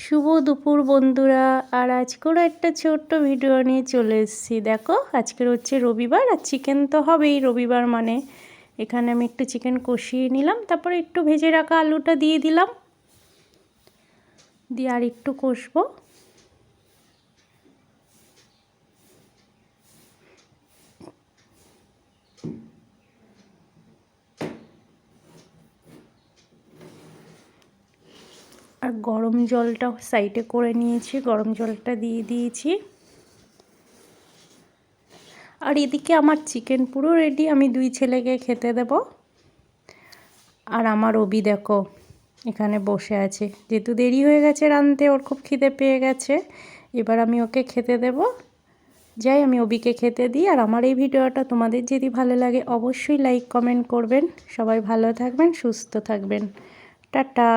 শুভ দুপুর বন্ধুরা। আর আজকের একটা ছোট্ট ভিডিও নিয়ে চলে এসেছি। দেখো, আজকের হচ্ছে রবিবার, আর চিকেন তো হবেই রবিবার মানে। এখানে আমি একটু চিকেন কষিয়ে নিলাম, তারপরে একটু ভেজে রাখা আলুটা দিয়ে দিলাম, দিয়ে আর একটু কষবো। আর গরম জলটা সাইডে করে নিয়েছি, গরম জলটা দিয়ে দিয়েছি। আর এদিকে আমার চিকেন পুরো রেডি, আমি দুই ছেলেকে খেতে দেব। আর আমার অবি দেখো এখানে বসে আছে, যেহেতু দেরি হয়ে গেছে রাঁধতে, ওর খুব খিদে পেয়ে গেছে। এবার আমি ওকে খেতে দেব। যাই আমি অবিকে খেতে দিই। আর আমার এই ভিডিওটা তোমাদের যদি ভালো লাগে অবশ্যই লাইক কমেন্ট করবেন। সবাই ভালো থাকবেন, সুস্থ থাকবেন। টাটা।